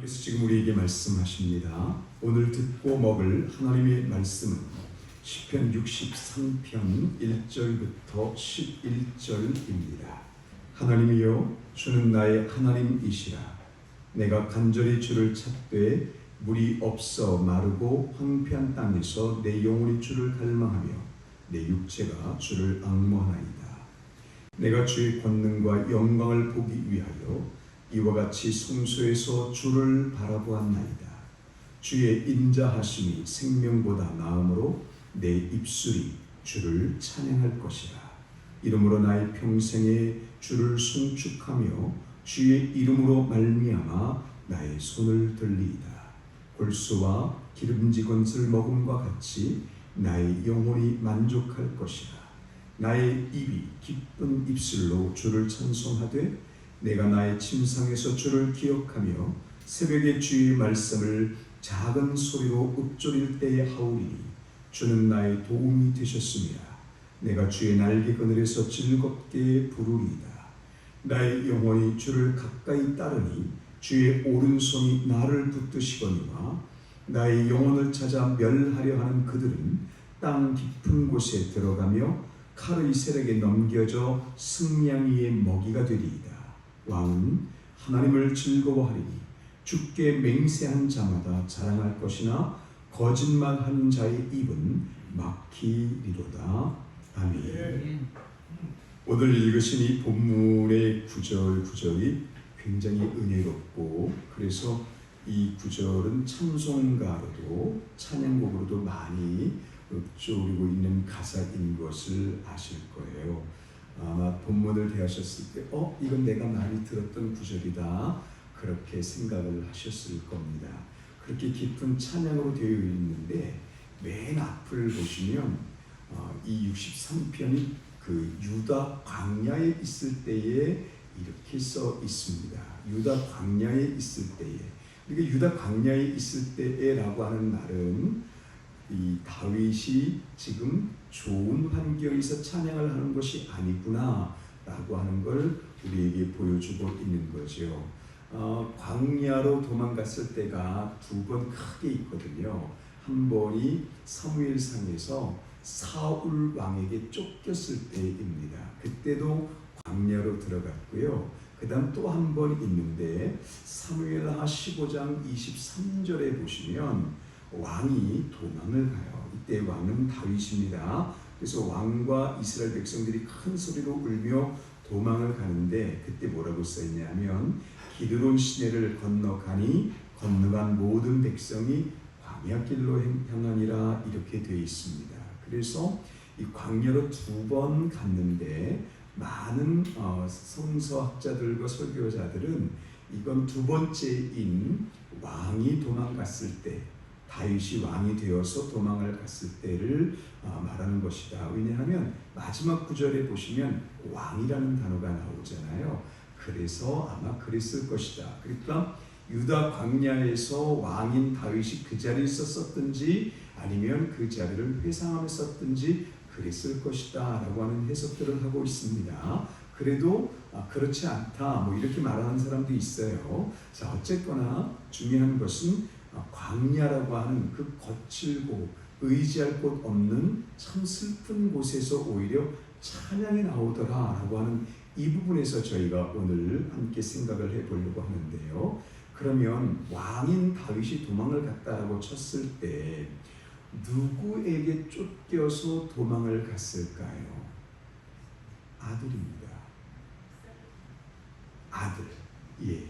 하나님께서 지금 우리에게 말씀하십니다. 오늘 듣고 먹을 하나님의 말씀은 시편 63편 1절부터 11절입니다. 하나님이여, 주는 나의 하나님이시라. 내가 간절히 주를 찾되 물이 없어 마르고 황폐한 땅에서 내 영혼이 주를 갈망하며 내 육체가 주를 앙모하나이다. 내가 주의 권능과 영광을 보기 위하여 이와 같이 성소에서 주를 바라보았나이다. 주의 인자하심이 생명보다 나음으로 내 입술이 주를 찬양할 것이라. 이러므로 나의 평생에 주를 송축하며 주의 이름으로 말미암아 나의 손을 들리이다. 골수와 기름진 것을 먹음과 같이 나의 영혼이 만족할 것이라. 나의 입이 기쁜 입술로 주를 찬송하되 내가 나의 침상에서 주를 기억하며 새벽에 주의 말씀을 작은 소리로 읊조릴 때에 하오리니 주는 나의 도움이 되셨습니다. 내가 주의 날개 그늘에서 즐겁게 부르리이다. 나의 영혼이 주를 가까이 따르니 주의 오른손이 나를 붙드시거니와 나의 영혼을 찾아 멸하려 하는 그들은 땅 깊은 곳에 들어가며 칼의 세력에 넘겨져 승냥이의 먹이가 되리이다. 왕은 하나님을 즐거워하리니 주께 맹세한 자마다 자랑할 것이나 거짓말하는 자의 입은 막히리로다. 아멘. 오늘 읽으신 이 본문의 구절이 굉장히 은혜롭고, 그래서 이 구절은 찬송가로도 찬양곡으로도 많이 읊조리고 있는 가사인 것을 아실 거예요. 아마 본문을 대하셨을 때 이건 내가 많이 들었던 구절이다, 그렇게 생각을 하셨을 겁니다. 그렇게 깊은 찬양으로 되어 있는데 맨 앞을 보시면 이 63편이 그 유다 광야에 있을 때에 이렇게 써 있습니다. 유다 광야에 있을 때에. 그러니까 유다 광야에 있을 때에라고 하는 말은 이 다윗이 지금 좋은 환경에서 찬양을 하는 것이 아니구나 라고 하는 걸 우리에게 보여주고 있는 거죠. 광야로 도망갔을 때가 두 번 크게 있거든요. 한 번이 사무엘상에서 사울 왕에게 쫓겼을 때입니다. 그때도 광야로 들어갔고요. 그 다음 또 한 번 있는데 사무엘하 15장 23절에 보시면 왕이 도망을 가요. 이때 왕은 다윗입니다. 그래서 왕과 이스라엘 백성들이 큰 소리로 울며 도망을 가는데 그때 뭐라고 써있냐면 기드론 시내를 건너가니 건너간 모든 백성이 광야길로 향하니라, 이렇게 되어 있습니다. 그래서 이 광야로 두 번 갔는데 많은 성서학자들과 설교자들은 이건 두 번째인 왕이 도망갔을 때, 다윗이 왕이 되어서 도망을 갔을 때를 말하는 것이다. 왜냐하면 마지막 구절에 보시면 왕이라는 단어가 나오잖아요. 그래서 아마 그랬을 것이다. 그러니까 유다 광야에서 왕인 다윗이 그 자리에 있었든지 아니면 그 자리를 회상하며 썼든지 그랬을 것이다 라고 하는 해석들을 하고 있습니다. 그래도 그렇지 않다 뭐 이렇게 말하는 사람도 있어요. 자, 어쨌거나 중요한 것은 광야라고 하는 그 거칠고 의지할 곳 없는 참 슬픈 곳에서 오히려 찬양이 나오더라 라고 하는 이 부분에서 저희가 오늘 함께 생각을 해보려고 하는데요. 그러면 왕인 다윗이 도망을 갔다라고 쳤을 때 누구에게 쫓겨서 도망을 갔을까요? 아들입니다. 아들. 예.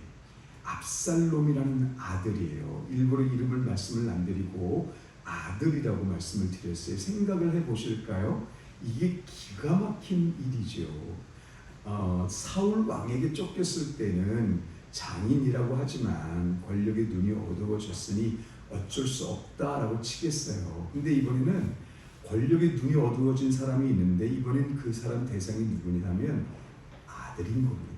압살롬이라는 아들이에요. 일부러 이름을 말씀을 안 드리고 아들이라고 말씀을 드렸어요. 생각을 해보실까요? 이게 기가 막힌 일이죠. 사울 왕에게 쫓겼을 때는 장인이라고 하지만 권력의 눈이 어두워졌으니 어쩔 수 없다라고 치겠어요. 근데 이번에는 권력의 눈이 어두워진 사람이 있는데 이번엔 그 사람 대상이 누구냐면 아들인 겁니다.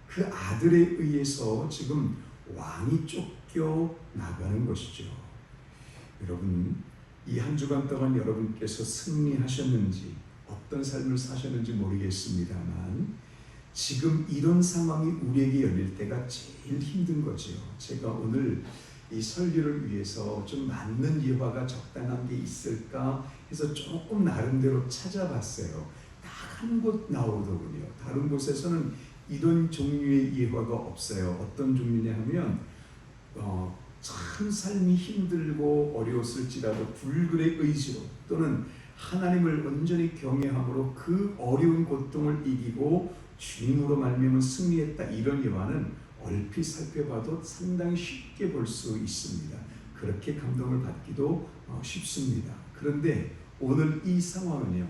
그 아들에 의해서 지금 왕이 쫓겨 나가는 것이죠. 여러분, 이 한 주간 동안 여러분께서 승리하셨는지 어떤 삶을 사셨는지 모르겠습니다만 지금 이런 상황이 우리에게 열릴 때가 제일 힘든 거죠. 제가 오늘 이 설교를 위해서 좀 맞는 예화가 적당한 게 있을까 해서 조금 나름대로 찾아봤어요. 딱 한 곳 나오더군요. 다른 곳에서는 이런 종류의 예화가 없어요. 어떤 종류냐 하면 참 삶이 힘들고 어려웠을지라도 불굴의 의지로 또는 하나님을 온전히 경외함으로 그 어려운 고통을 이기고 주님으로 말미암아 승리했다. 이런 예화는 얼핏 살펴봐도 상당히 쉽게 볼 수 있습니다. 그렇게 감동을 받기도 쉽습니다. 그런데 오늘 이 상황은요,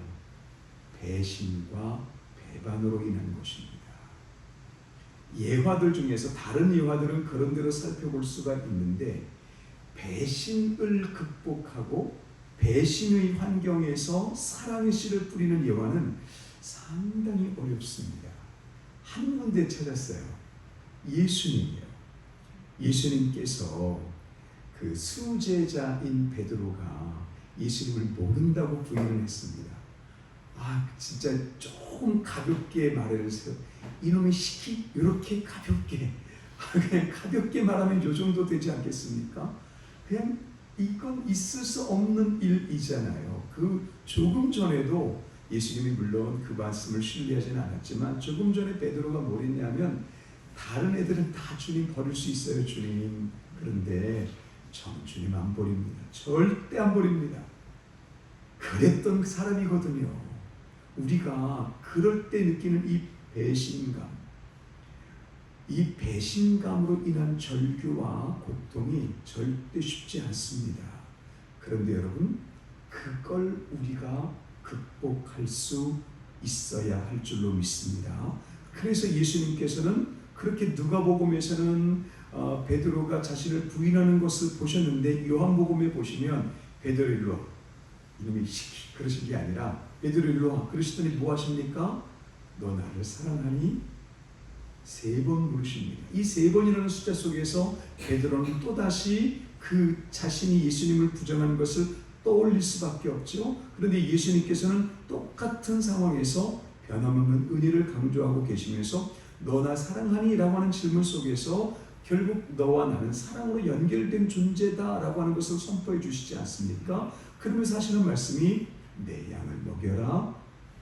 배신과 배반으로 인한 것입니다. 예화들 중에서 다른 예화들은 그런 대로 살펴볼 수가 있는데 배신을 극복하고 배신의 환경에서 사랑의 씨를 뿌리는 예화는 상당히 어렵습니다. 한 군데 찾았어요. 예수님이요. 예수님께서 그 수제자인 베드로가 예수님을 모른다고 부인을 했습니다. 진짜 조금 가볍게 말해주세요. 이놈의 시키 이렇게 가볍게 그냥 가볍게 말하면 요 정도 되지 않겠습니까? 그냥 이건 있을 수 없는 일이잖아요. 그 조금 전에도 예수님이 물론 그 말씀을 신뢰하지는 않았지만 조금 전에 베드로가 뭘 했냐면 다른 애들은 다 주님 버릴 수 있어요 주님. 그런데 전 주님 안 버립니다. 절대 안 버립니다. 그랬던 사람이거든요. 우리가 그럴 때 느끼는 이 배신감, 이 배신감으로 인한 절규와 고통이 절대 쉽지 않습니다. 그런데 여러분, 그걸 우리가 극복할 수 있어야 할 줄로 믿습니다. 그래서 예수님께서는 그렇게 누가복음에서는 베드로가 자신을 부인하는 것을 보셨는데 요한복음에 보시면 베드로 일로 와. 이놈이 시키 그러신 게 아니라 베드로 일로 와. 그러시더니 뭐 하십니까? 너 나를 사랑하니? 3번 물으십니다. 이 3번이라는 숫자 속에서 베드로는 또다시 그 자신이 예수님을 부정하는 것을 떠올릴 수밖에 없죠. 그런데 예수님께서는 똑같은 상황에서 변함없는 은혜를 강조하고 계시면서 너 나 사랑하니? 라고 하는 질문 속에서 결국 너와 나는 사랑으로 연결된 존재다 라고 하는 것을 선포해 주시지 않습니까? 그러면서 하시는 말씀이 내 양을 먹여라,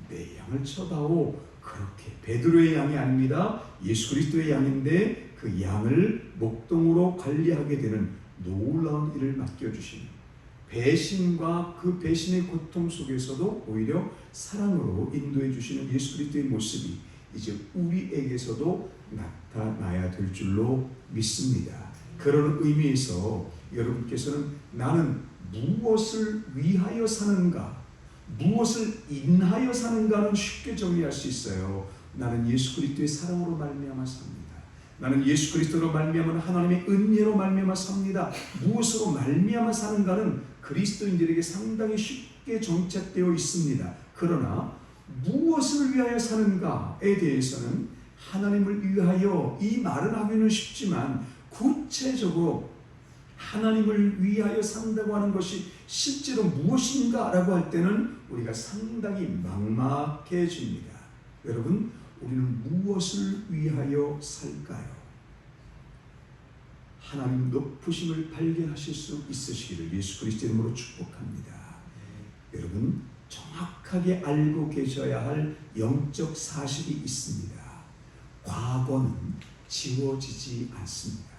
내 양을 쳐다오. 그렇게 베드로의 양이 아닙니다. 예수 그리스도의 양인데 그 양을 목동으로 관리하게 되는 놀라운 일을 맡겨주시는 배신과 그 배신의 고통 속에서도 오히려 사랑으로 인도해 주시는 예수 그리스도의 모습이 이제 우리에게서도 나타나야 될 줄로 믿습니다. 그런 의미에서 여러분께서는 나는 무엇을 위하여 사는가, 무엇을 인하여 사는가는 쉽게 정리할 수 있어요. 나는 예수 그리스도의 사랑으로 말미암아 삽니다. 나는 예수 그리스도로 말미암아 하나님의 은혜로 말미암아 삽니다. 무엇으로 말미암아 사는가는 그리스도인들에게 상당히 쉽게 정착되어 있습니다. 그러나 무엇을 위하여 사는가에 대해서는 하나님을 위하여, 이 말은 하기는 쉽지만 구체적으로 하나님을 위하여 산다고 하는 것이 실제로 무엇인가 라고 할 때는 우리가 상당히 막막해집니다. 여러분, 우리는 무엇을 위하여 살까요? 하나님 높으심을 발견하실 수 있으시기를 예수 그리스도의 이름으로 축복합니다. 여러분, 정확하게 알고 계셔야 할 영적 사실이 있습니다. 과거는 지워지지 않습니다.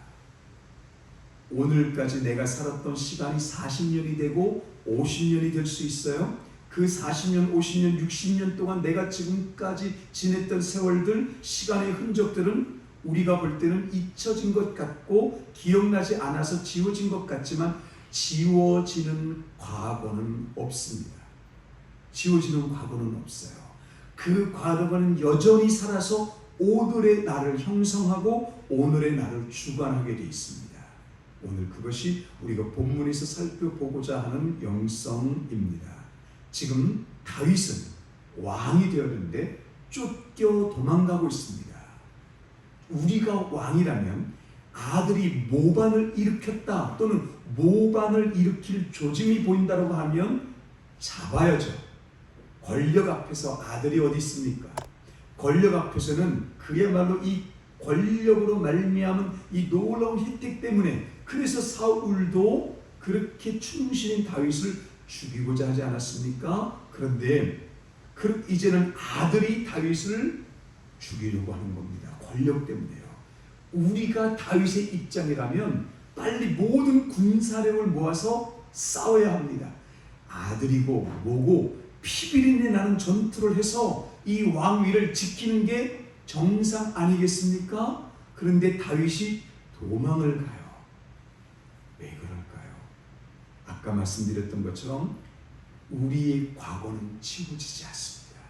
오늘까지 내가 살았던 시간이 40년이 되고 50년이 될 수 있어요. 그 40년, 50년, 60년 동안 내가 지금까지 지냈던 세월들, 시간의 흔적들은 우리가 볼 때는 잊혀진 것 같고 기억나지 않아서 지워진 것 같지만 지워지는 과거는 없습니다. 지워지는 과거는 없어요. 그 과거는 여전히 살아서 오늘의 나를 형성하고 오늘의 나를 주관하게 되어 있습니다. 오늘 그것이 우리가 본문에서 살펴보고자 하는 영성입니다. 지금 다윗은 왕이 되었는데 쫓겨 도망가고 있습니다. 우리가 왕이라면 아들이 모반을 일으켰다 또는 모반을 일으킬 조짐이 보인다고 하면 잡아야죠. 권력 앞에서 아들이 어디 있습니까? 권력 앞에서는 그야말로 이 권력으로 말미암은 이 놀라운 혜택 때문에 그래서 사울도 그렇게 충신인 다윗을 죽이고자 하지 않았습니까? 그런데 이제는 아들이 다윗을 죽이려고 하는 겁니다. 권력 때문에요. 우리가 다윗의 입장이라면 빨리 모든 군사력을 모아서 싸워야 합니다. 아들이고 뭐고 피비린내 나는 전투를 해서 이 왕위를 지키는 게 정상 아니겠습니까? 그런데 다윗이 도망을 가요. 왜 그럴까요? 아까 말씀드렸던 것처럼 우리의 과거는 지워지지 않습니다.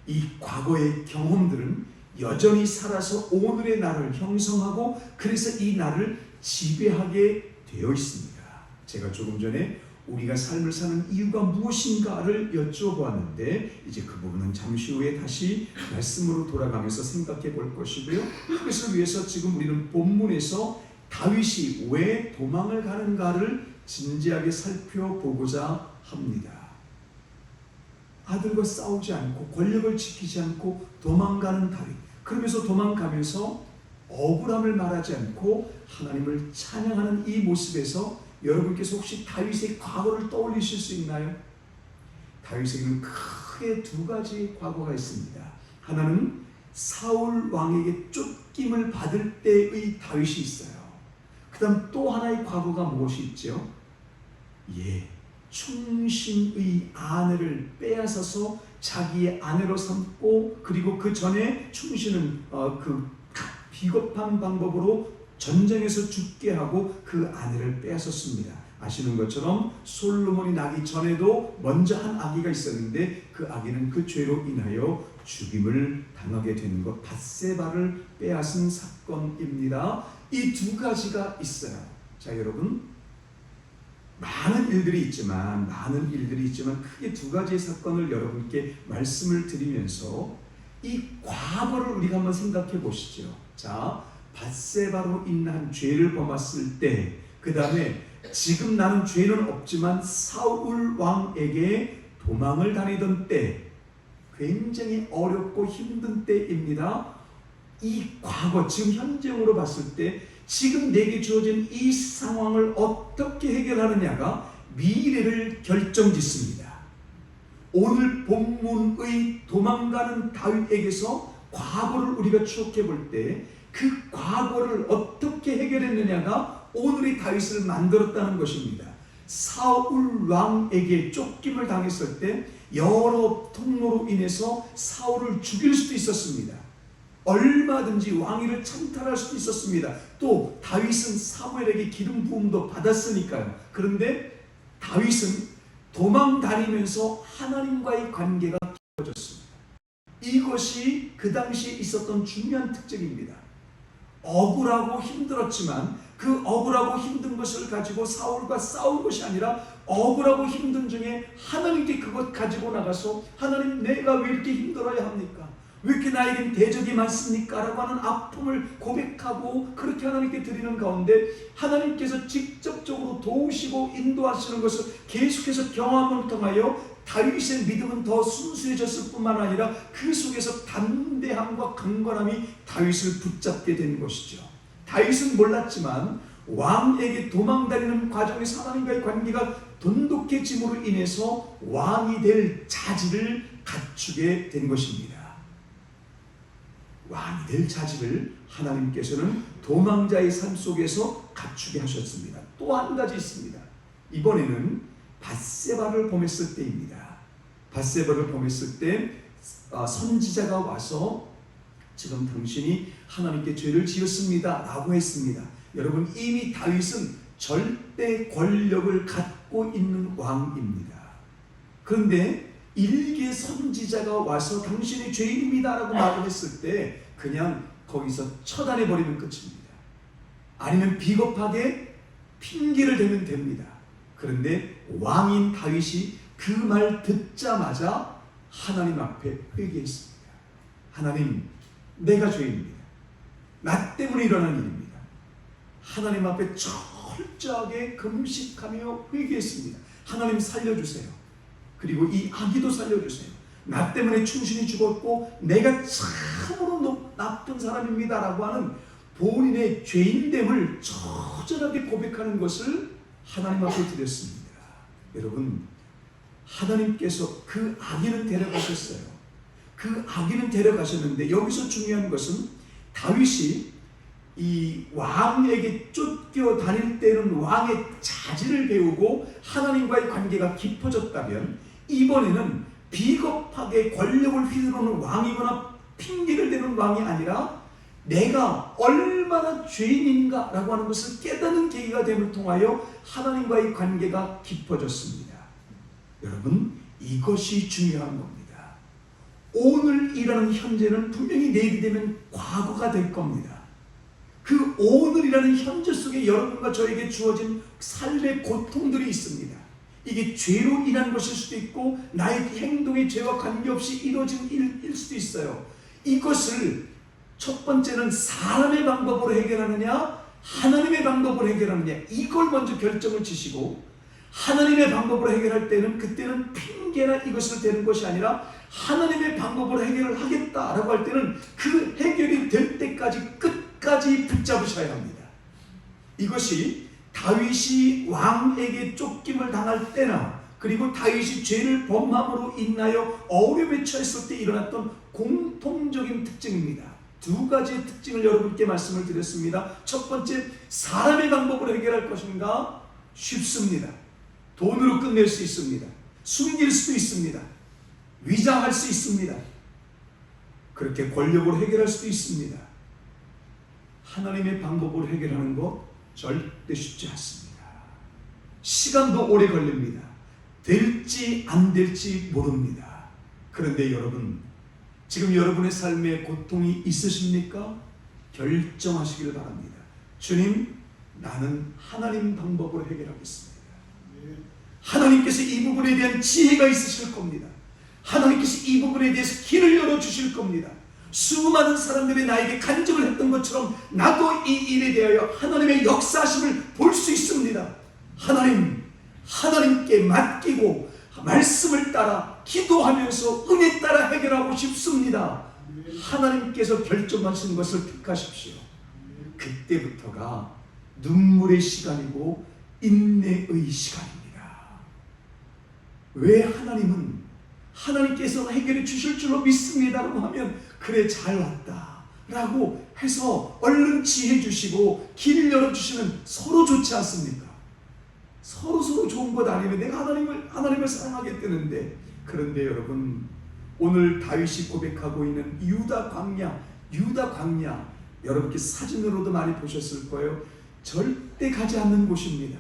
이 과거의 경험들은 여전히 살아서 오늘의 나를 형성하고 그래서 이 나를 지배하게 되어 있습니다. 제가 조금 전에 우리가 삶을 사는 이유가 무엇인가를 여쭤보았는데 이제 그 부분은 잠시 후에 다시 말씀으로 돌아가면서 생각해 볼 것이고요. 그것을 위해서 지금 우리는 본문에서 다윗이 왜 도망을 가는가를 진지하게 살펴보고자 합니다. 아들과 싸우지 않고 권력을 지키지 않고 도망가는 다윗. 그러면서 도망가면서 억울함을 말하지 않고 하나님을 찬양하는 이 모습에서 여러분께서 혹시 다윗의 과거를 떠올리실 수 있나요? 다윗에게는 크게 두 가지 과거가 있습니다. 하나는 사울 왕에게 쫓김을 받을 때의 다윗이 있어요. 그 다음 또 하나의 과거가 무엇이 있죠? 충신의 아내를 빼앗아서 자기의 아내로 삼고 그리고 그 전에 충신은 그 비겁한 방법으로 전쟁에서 죽게 하고 그 아내를 빼앗았습니다. 아시는 것처럼 솔로몬이 나기 전에도 먼저 한 아기가 있었는데 그 아기는 그 죄로 인하여 죽임을 당하게 되는 것, 바세바를 빼앗은 사건입니다. 이 두 가지가 있어요. 자, 여러분, 많은 일들이 있지만 크게 두 가지의 사건을 여러분께 말씀을 드리면서 이 과거를 우리가 한번 생각해 보시죠. 자, 밧세바로 인한 죄를 범했을 때, 그 다음에 지금 나는 죄는 없지만 사울 왕에게 도망을 다니던 때, 굉장히 어렵고 힘든 때입니다. 이 과거, 지금 현재으로 봤을 때 지금 내게 주어진 이 상황을 어떻게 해결하느냐가 미래를 결정짓습니다. 오늘 본문의 도망가는 다윗에게서 과거를 우리가 추억해 볼 때 그 과거를 어떻게 해결했느냐가 오늘의 다윗을 만들었다는 것입니다. 사울 왕에게 쫓김을 당했을 때 여러 통로로 인해서 사울을 죽일 수도 있었습니다. 얼마든지 왕위를 찬탈할 수도 있었습니다. 또 다윗은 사무엘에게 기름 부음도 받았으니까요. 그런데 다윗은 도망 다니면서 하나님과의 관계가 깊어졌습니다. 이것이 그 당시에 있었던 중요한 특징입니다. 억울하고 힘들었지만 그 억울하고 힘든 것을 가지고 사울과 싸운 것이 아니라 억울하고 힘든 중에 하나님께 그것 가지고 나가서 하나님, 내가 왜 이렇게 힘들어야 합니까? 왜 이렇게 나에겐 대적이 많습니까? 라고 하는 아픔을 고백하고 그렇게 하나님께 드리는 가운데 하나님께서 직접적으로 도우시고 인도하시는 것을 계속해서 경험을 통하여 다윗의 믿음은 더 순수해졌을 뿐만 아니라 그 속에서 담대함과 강건함이 다윗을 붙잡게 된 것이죠. 다윗은 몰랐지만 왕에게 도망다니는 과정에서 하나님과의 관계가 돈독해짐으로 인해서 왕이 될 자질을 갖추게 된 것입니다. 왕이 될 자질을 하나님께서는 도망자의 삶 속에서 갖추게 하셨습니다. 또 한 가지 있습니다. 이번에는 밧세바를 범했을 때입니다. 밧세바를 범했을 때 선지자가 와서 지금 당신이 하나님께 죄를 지었습니다 라고 했습니다. 여러분, 이미 다윗은 절대 권력을 갖고 있는 왕입니다. 그런데 일개 선지자가 와서 당신이 죄인입니다 라고 말을 했을 때 그냥 거기서 처단해버리면 끝입니다. 아니면 비겁하게 핑계를 대면 됩니다. 그런데 왕인 다윗이 그 말 듣자마자 하나님 앞에 회개했습니다. 하나님, 내가 죄인입니다. 나 때문에 일어난 일입니다. 하나님 앞에 철저하게 금식하며 회개했습니다. 하나님 살려주세요. 그리고 이 아기도 살려주세요. 나 때문에 충신이 죽었고 내가 참으로 나쁜 사람입니다라고 하는 본인의 죄인됨을 처절하게 고백하는 것을 하나님 앞에 드렸습니다. 여러분, 하나님께서 그 악인은 데려가셨어요. 그 악인은 데려가셨는데 여기서 중요한 것은 다윗이 이 왕에게 쫓겨 다닐 때는 왕의 자질을 배우고 하나님과의 관계가 깊어졌다면 이번에는 비겁하게 권력을 휘두르는 왕이거나 핑계를 대는 왕이 아니라 내가 얼마나 죄인인가 라고 하는 것을 깨닫는 계기가 됨을 통하여 하나님과의 관계가 깊어졌습니다. 여러분, 이것이 중요한 겁니다. 오늘이라는 현재는 분명히 내일이 되면 과거가 될 겁니다. 그 오늘이라는 현재 속에 여러분과 저에게 주어진 삶의 고통들이 있습니다. 이게 죄로 인한 것일 수도 있고 나의 행동의 죄와 관계없이 이루어진 일일 수도 있어요. 이것을 첫 번째는 사람의 방법으로 해결하느냐 하나님의 방법으로 해결하느냐, 이걸 먼저 결정을 지시고, 하나님의 방법으로 해결할 때는 그때는 핑계나 이것을 대는 것이 아니라 하나님의 방법으로 해결을 하겠다라고 할 때는 그 해결이 될 때까지 끝까지 붙잡으셔야 합니다. 이것이 다윗이 왕에게 쫓김을 당할 때나 그리고 다윗이 죄를 범함으로 인하여 어려움에 처했을 때 일어났던 공통적인 특징입니다. 두 가지의 특징을 여러분께 말씀을 드렸습니다. 첫 번째, 사람의 방법으로 해결할 것인가? 쉽습니다. 돈으로 끝낼 수 있습니다. 숨길 수도 있습니다. 위장할 수 있습니다. 그렇게 권력으로 해결할 수도 있습니다. 하나님의 방법으로 해결하는 것 절대 쉽지 않습니다. 시간도 오래 걸립니다. 될지 안 될지 모릅니다. 그런데 여러분, 지금 여러분의 삶에 고통이 있으십니까? 결정하시기를 바랍니다. 주님, 나는 하나님 방법으로 해결하겠습니다. 하나님께서 이 부분에 대한 지혜가 있으실 겁니다. 하나님께서 이 부분에 대해서 길을 열어주실 겁니다. 수많은 사람들이 나에게 간증을 했던 것처럼 나도 이 일에 대하여 하나님의 역사심을 볼 수 있습니다. 하나님께 맡기고 말씀을 따라 기도하면서 은혜 따라 해결하고 싶습니다. 하나님께서 결정하신 것을 택하십시오. 그때부터가 눈물의 시간이고 인내의 시간입니다. 왜 하나님께서 해결해 주실 줄로 믿습니다라고 하면 그래 잘 왔다 라고 해서 얼른 지혜 주시고 길을 열어주시면 서로 좋지 않습니까? 서로 좋은 것 아니면 내가 하나님을 사랑하겠다는데. 그런데 여러분, 오늘 다윗이 고백하고 있는 유다 광야, 여러분께 사진으로도 많이 보셨을 거예요. 절대 가지 않는 곳입니다.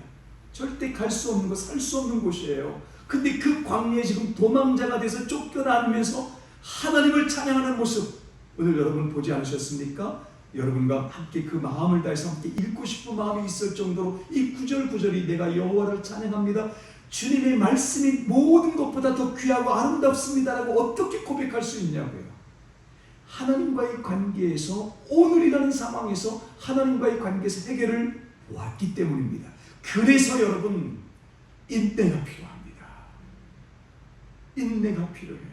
절대 갈 수 없는 곳, 살 수 없는 곳이에요. 근데 그 광야에 지금 도망자가 돼서 쫓겨나면서 하나님을 찬양하는 모습, 오늘 여러분 보지 않으셨습니까? 여러분과 함께 그 마음을 다해서 함께 읽고 싶은 마음이 있을 정도로 이 구절구절이 내가 여호와를 찬양합니다, 주님의 말씀이 모든 것보다 더 귀하고 아름답습니다라고 어떻게 고백할 수 있냐고요. 하나님과의 관계에서, 오늘이라는 상황에서 하나님과의 관계에서 해결을 왔기 때문입니다. 그래서 여러분, 인내가 필요합니다. 인내가 필요해요.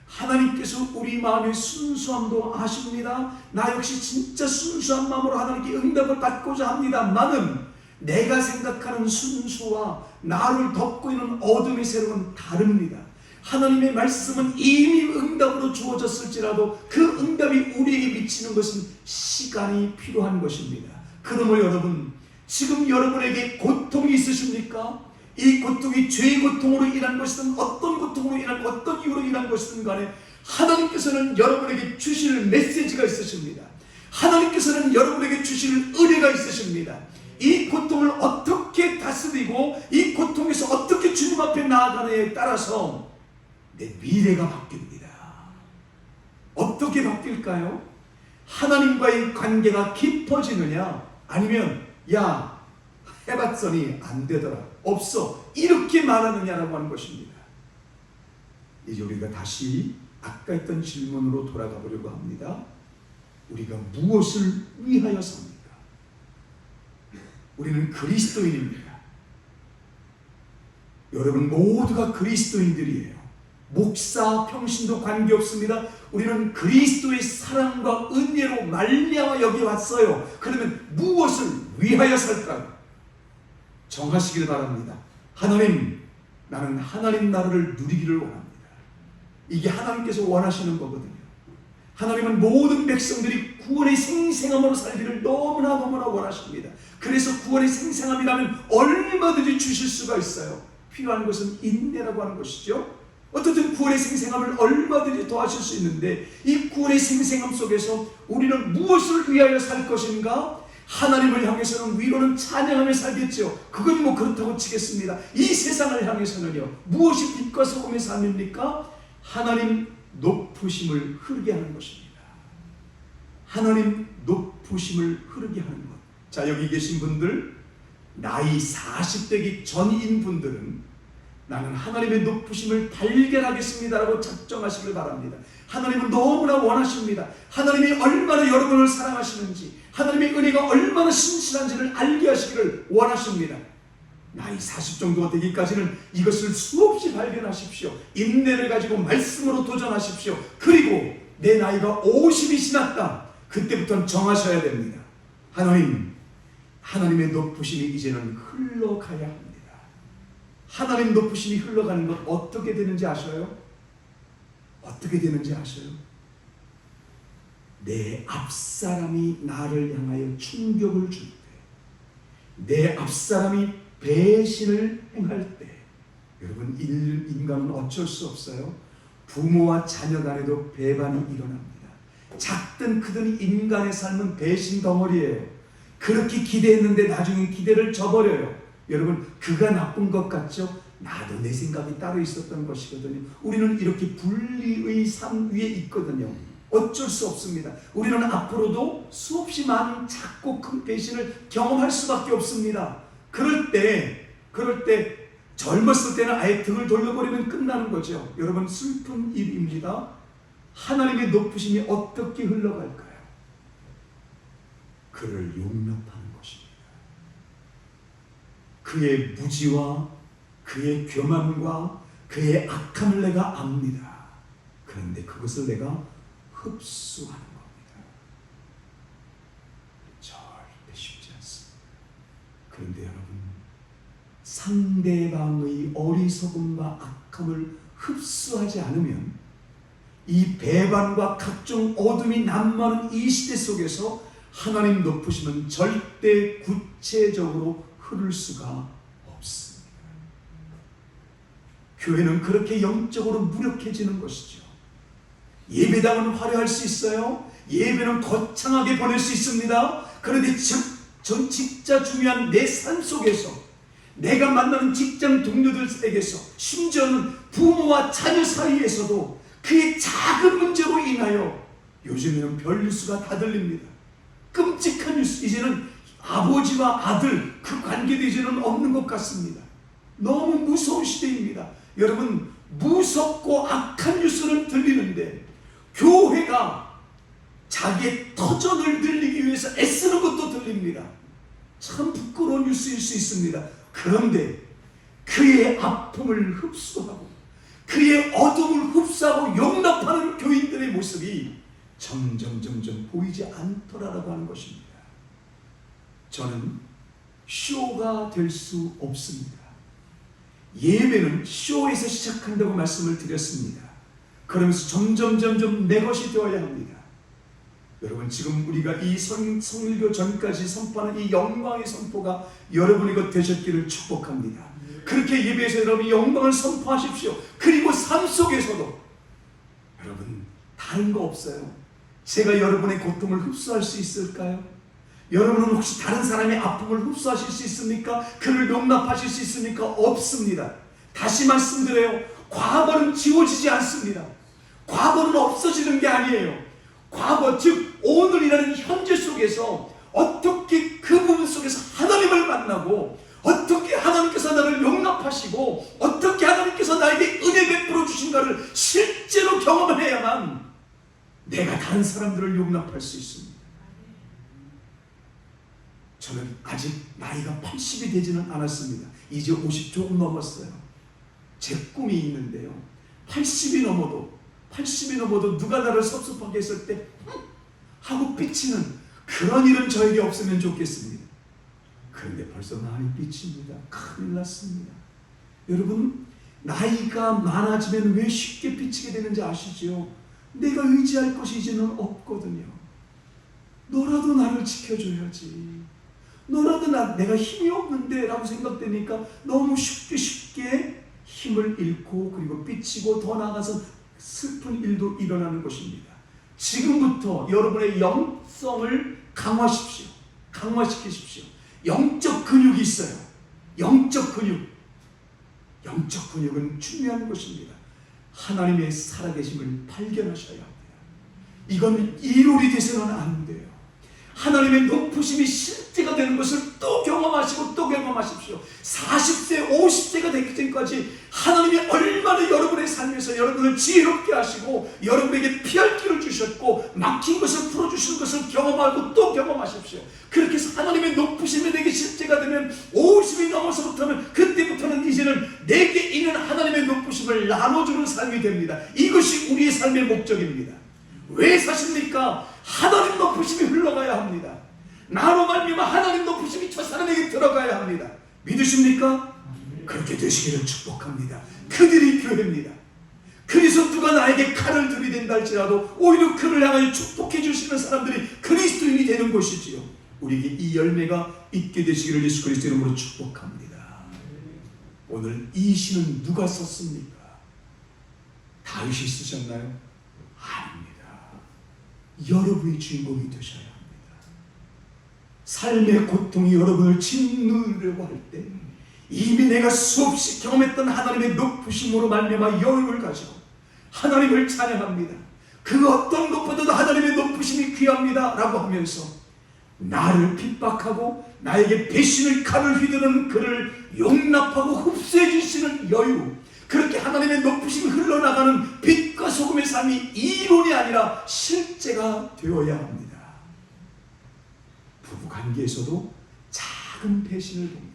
하나님께서 우리 마음의 순수함도 아십니다. 나 역시 진짜 순수한 마음으로 하나님께 응답을 받고자 합니다만은 내가 생각하는 순수와 나를 덮고 있는 어둠의 세력은 다릅니다. 하나님의 말씀은 이미 응답으로 주어졌을지라도 그 응답이 우리에게 미치는 것은 시간이 필요한 것입니다. 그러므로 여러분, 지금 여러분에게 고통이 있으십니까? 이 고통이 죄의 고통으로 인한 것이든 어떤 고통으로 인한, 어떤 이유로 인한 것이든 간에 하나님께서는 여러분에게 주실 메시지가 있으십니다. 하나님께서는 여러분에게 주실 은혜가 있으십니다. 이 고통을 어떻게 다스리고 이 고통에서 어떻게 주님 앞에 나아가느냐에 따라서 내 미래가 바뀝니다. 어떻게 바뀔까요? 하나님과의 관계가 깊어지느냐, 아니면 야 해봤더니 안 되더라, 없어, 이렇게 말하느냐라고 하는 것입니다. 이제 우리가 다시 아까 했던 질문으로 돌아가 보려고 합니다. 우리가 무엇을 위하여 삽니까? 우리는 그리스도인입니다. 여러분 모두가 그리스도인들이에요. 목사, 평신도 관계없습니다. 우리는 그리스도의 사랑과 은혜로 말미암아 여기 왔어요. 그러면 무엇을 위하여 살까요? 정하시길 바랍니다. 하나님, 나는 하나님 나라를 누리기를 원합니다. 이게 하나님께서 원하시는 거거든요. 하나님은 모든 백성들이 구원의 생생함으로 살기를 너무나 원하십니다. 그래서 구원의 생생함이라면 얼마든지 주실 수가 있어요. 필요한 것은 인내라고 하는 것이죠. 어떻든 구원의 생생함을 얼마든지 더하실 수 있는데, 이 구원의 생생함 속에서 우리는 무엇을 위하여 살 것인가? 하나님을 향해서는 위로는 찬양하며 살겠죠. 그건 뭐 그렇다고 치겠습니다. 이 세상을 향해서는요, 무엇이 빛과 소금의 삶입니까? 하나님 높으심을 흐르게 하는 것입니다. 하나님 높으심을 흐르게 하는 것. 자, 여기 계신 분들, 나이 40대기 전인 분들은 나는 하나님의 높으심을 발견하겠습니다라고 작정하시길 바랍니다. 하나님은 너무나 원하십니다. 하나님이 얼마나 여러분을 사랑하시는지, 하나님의 은혜가 얼마나 신실한지를 알게 하시기를 원하십니다. 나이 40 정도가 되기까지는 이것을 수없이 발견하십시오. 인내를 가지고 말씀으로 도전하십시오. 그리고 내 나이가 50이 지났다. 그때부터는 정하셔야 됩니다. 하나님의 높으심이 이제는 흘러가야 합니다. 하나님 높으심이 흘러가는 것 어떻게 되는지 아셔요? 어떻게 되는지 아셔요? 내 앞사람이 나를 향하여 충격을 줄 때, 내 앞사람이 배신을 행할 때, 여러분, 인간은 어쩔 수 없어요. 부모와 자녀 간에도 배반이 일어납니다. 작든 크든 인간의 삶은 배신 덩어리예요. 그렇게 기대했는데 나중에 기대를 저버려요. 여러분, 그가 나쁜 것 같죠? 나도 내 생각이 따로 있었던 것이거든요. 우리는 이렇게 분리의 삶 위에 있거든요. 어쩔 수 없습니다. 우리는 앞으로도 수없이 많은 작고 큰 배신을 경험할 수밖에 없습니다. 그럴 때 젊었을 때는 아예 등을 돌려버리면 끝나는 거죠. 여러분, 슬픈 일입니다. 하나님의 높으심이 어떻게 흘러갈까요? 그를 용납하는 것입니다. 그의 무지와 그의 교만과 그의 악함을 내가 압니다. 그런데 그것을 내가 흡수하는 겁니다. 절대 쉽지 않습니다. 그런데 여러분, 상대방의 어리석음과 악함을 흡수하지 않으면 이 배반과 각종 어둠이 난무하는 이 시대 속에서 하나님 높으심은 절대 구체적으로 흐를 수가 없습니다. 교회는 그렇게 영적으로 무력해지는 것이죠. 예배당은 화려할 수 있어요. 예배는 거창하게 보낼 수 있습니다. 그런데 진짜 중요한 내 삶 속에서, 내가 만나는 직장 동료들에게서, 심지어는 부모와 자녀 사이에서도 그의 작은 문제로 인하여 요즘에는 별 뉴스가 다 들립니다. 끔찍한 뉴스. 이제는 아버지와 아들 그 관계도 이제는 없는 것 같습니다. 너무 무서운 시대입니다. 여러분, 무섭고 악한 뉴스는 들리는데 교회가 자기의 터전을 늘리기 위해서 애쓰는 것도 들립니다. 참 부끄러운 뉴스일 수 있습니다. 그런데 그의 아픔을 흡수하고 그의 어둠을 흡수하고 용납하는 교인들의 모습이 점점 보이지 않더라라고 하는 것입니다. 저는 쇼가 될 수 없습니다. 예배는 쇼에서 시작한다고 말씀을 드렸습니다. 그러면서 점점 내 것이 되어야 합니다. 여러분, 지금 우리가 이 성일교 전까지 선포하는 이 영광의 선포가 여러분의 것 되셨기를 축복합니다. 그렇게 예배에서 여러분이 영광을 선포하십시오. 그리고 삶 속에서도 여러분, 다른 거 없어요. 제가 여러분의 고통을 흡수할 수 있을까요? 여러분은 혹시 다른 사람의 아픔을 흡수하실 수 있습니까? 그를 용납하실 수 있습니까? 없습니다. 다시 말씀드려요. 과거는 지워지지 않습니다. 과거는 없어지는 게 아니에요. 과거, 즉 오늘이라는 현재 속에서 어떻게 그 부분 속에서 하나님을 만나고, 어떻게 하나님께서 나를 용납하시고, 어떻게 하나님께서 나에게 은혜 베풀어 주신가를 실제로 경험해야만 내가 다른 사람들을 용납할 수 있습니다. 저는 아직 나이가 80이 되지는 않았습니다. 이제 50 조금 넘었어요. 제 꿈이 있는데요, 80이 넘어도 누가 나를 섭섭하게 했을 때 하고 삐치는 그런 일은 저에게 없으면 좋겠습니다. 그런데 벌써 많이 삐칩니다. 큰일 났습니다. 여러분, 나이가 많아지면 왜 쉽게 삐치게 되는지 아시죠? 내가 의지할 것이 이제는 없거든요. 너라도 나를 지켜줘야지. 너라도 내가 힘이 없는데 라고 생각되니까 너무 쉽게 힘을 잃고 그리고 삐치고 더 나아가서 슬픈 일도 일어나는 것입니다. 지금부터 여러분의 영성을 강화시키십시오. 영적 근육이 있어요. 영적 근육은 중요한 것입니다. 하나님의 살아계심을 발견하셔야 합니다. 이건 이론이 돼서는 안 돼요. 하나님의 높으심이 실제가 되는 것을 또 경험하시고 또 경험하십시오. 40세, 50세가 되기 전까지 하나님이 얼마나 여러분의 삶에서 여러분을 지혜롭게 하시고 여러분에게 피할 길을 주셨고 막힌 것을 풀어주시는 것을 경험하고 또 경험하십시오. 그렇게 해서 하나님의 높으심이 내게 실제가 되면 50이 넘어서부터는 그때부터는 이제는 내게 있는 하나님의 높으심을 나눠주는 삶이 됩니다. 이것이 우리의 삶의 목적입니다. 왜 사십니까? 하나님 높으심이 흘러가야 합니다. 나로 말미암아 하나님 높으심이 저 사람에게 들어가야 합니다. 믿으십니까? 그렇게 되시기를 축복합니다. 그들이 교회입니다. 그래서 누가 나에게 칼을 들이댄다 할지라도 오히려 그를 향하여 축복해 주시는 사람들이 그리스도인이 되는 것이지요. 우리에게 이 열매가 있게 되시기를 예수 그리스도 이름으로 축복합니다. 오늘 이 시는 누가 썼습니까? 다윗이 쓰셨나요? 아닙니다. 여러분이 주인공이 되셔야 합니다. 삶의 고통이 여러분을 짓누르려고 할 때 이미 내가 수없이 경험했던 하나님의 높으심으로 말미암아 여유를 가지고 하나님을 찬양합니다. 그 어떤 것보다도 하나님의 높으심이 귀합니다 라고 하면서 나를 핍박하고 나에게 배신을 칼을 휘두르는 그를 용납하고 흡수해 주시는 여유, 그렇게 하나님의 높으심이 흘러나가는 빛과 소금의 삶이 이론이 아니라 실제가 되어야 합니다. 부부관계에서도 작은 배신을 봅니다.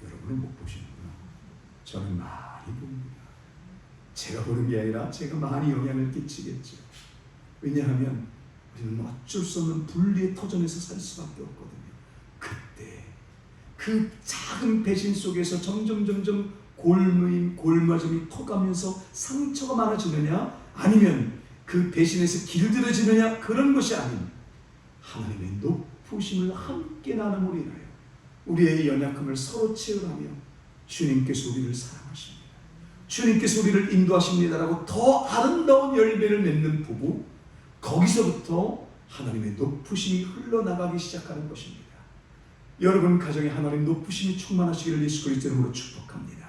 여러분은 못 보시는구나. 저는 많이 봅니다. 제가 보는 게 아니라 제가 많이 영향을 끼치겠죠. 왜냐하면 우리는 어쩔 수 없는 분리의 터전에서 살 수밖에 없거든요. 그때 그 작은 배신 속에서 점점 골맞음이 터가면서 상처가 많아지느냐, 아니면 그 배신에서 길들여지느냐, 그런 것이 아닌 하나님의 높으심을 함께 나눔으로 인하여 우리의 연약함을 서로 채울하며 주님께서 우리를 사랑하십니다. 주님께서 우리를 인도하십니다라고 더 아름다운 열매를 맺는 부부, 거기서부터 하나님의 높으심이 흘러나가기 시작하는 것입니다. 여러분 가정에 하나님 높으심이 충만하시기를 예수 그리스도 이름으로 축복합니다.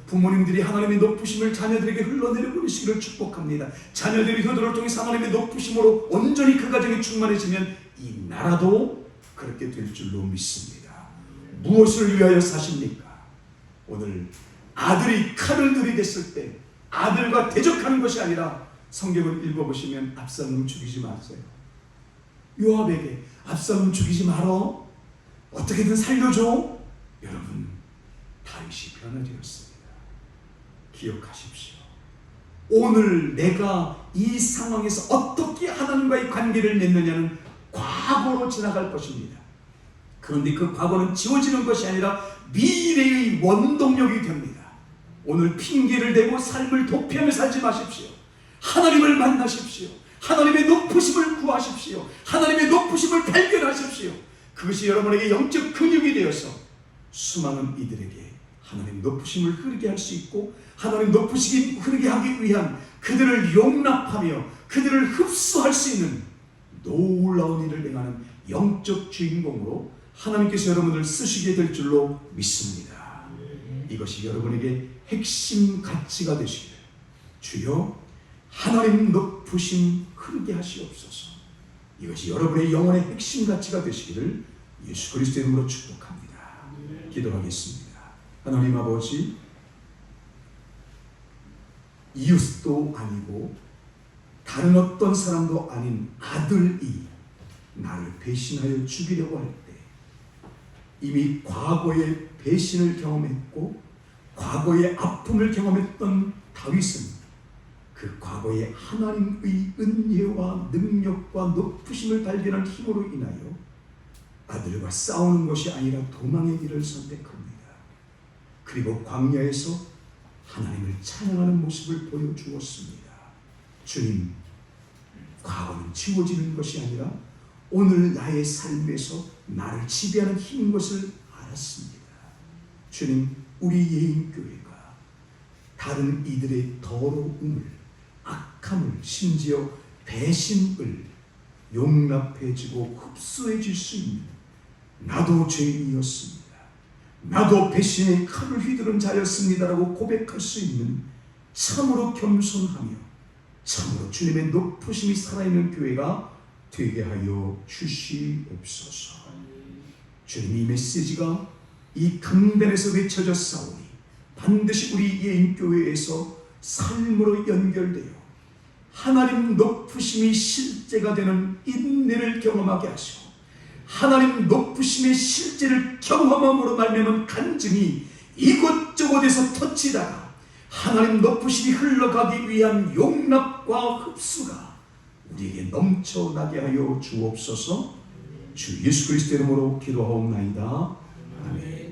부모님들이 하나님의 높으심을 자녀들에게 흘러내려 보내시기를 축복합니다. 자녀들이 효도를 통해서 하나님의 높으심으로 온전히 그 가정이 충만해지면 이 나라도 그렇게 될 줄로 믿습니다. 무엇을 위하여 사십니까? 오늘 아들이 칼을 들이댔을 때 아들과 대적하는 것이 아니라 성경을 읽어보시면 압살롬 죽이지 마세요. 요압에게 압살롬 죽이지 말어. 어떻게든 살려줘. 여러분, 다윗이 변화되었습니다. 기억하십시오. 오늘 내가 이 상황에서 어떻게 하나님과의 관계를 맺느냐는 과거로 지나갈 것입니다. 그런데 그 과거는 지워지는 것이 아니라 미래의 원동력이 됩니다. 오늘 핑계를 대고 삶을 도피하며 살지 마십시오. 하나님을 만나십시오. 하나님의 높으심을 구하십시오. 하나님의 높으심을 발견하십시오. 그것이 여러분에게 영적 근육이 되어서 수많은 이들에게 하나님 높으심을 흐르게 할 수 있고, 하나님 높으심이 흐르게 하기 위한 그들을 용납하며 그들을 흡수할 수 있는 놀라운 일을 행하는 영적 주인공으로 하나님께서 여러분을 쓰시게 될 줄로 믿습니다. 이것이 여러분에게 핵심 가치가 되시기를 주여 하나님 높으심 흐르게 하시옵소서. 이것이 여러분의 영혼의 핵심 가치가 되시기를 예수 그리스도의 이름으로 축복합니다. 기도하겠습니다. 하나님 아버지, 이웃도 아니고 다른 어떤 사람도 아닌 아들이 나를 배신하여 죽이려고 할 때 이미 과거의 배신을 경험했고 과거의 아픔을 경험했던 다윗은 그 과거의 하나님의 은혜와 능력과 높으심을 발견한 힘으로 인하여 아들과 싸우는 것이 아니라 도망의 길을 선택합니다. 그리고 광야에서 하나님을 찬양하는 모습을 보여주었습니다. 주님, 과거는 지워지는 것이 아니라 오늘 나의 삶에서 나를 지배하는 힘인 것을 알았습니다. 주님, 우리 예인교회가 다른 이들의 더러움을, 악함을, 심지어 배신을 용납해주고 흡수해줄 수 있는, 나도 죄인이었습니다, 나도 배신의 칼을 휘두른 자였습니다라고 고백할 수 있는 참으로 겸손하며 참으로 주님의 높으심이 살아있는 교회가 되게 하여 주시옵소서. 주님, 이 메시지가 이 강단에서 외쳐졌사오니 반드시 우리 예인교회에서 삶으로 연결되어 하나님 높으심이 실제가 되는 인내를 경험하게 하시고 하나님 높으심의 실제를 경험함으로 말미암은 간증이 이곳저곳에서 터치다가 하나님 높으심이 흘러가기 위한 용납과 흡수가 우리에게 넘쳐나게 하여 주옵소서. 주 예수 그리스도 이름으로 기도하옵나이다. 아멘.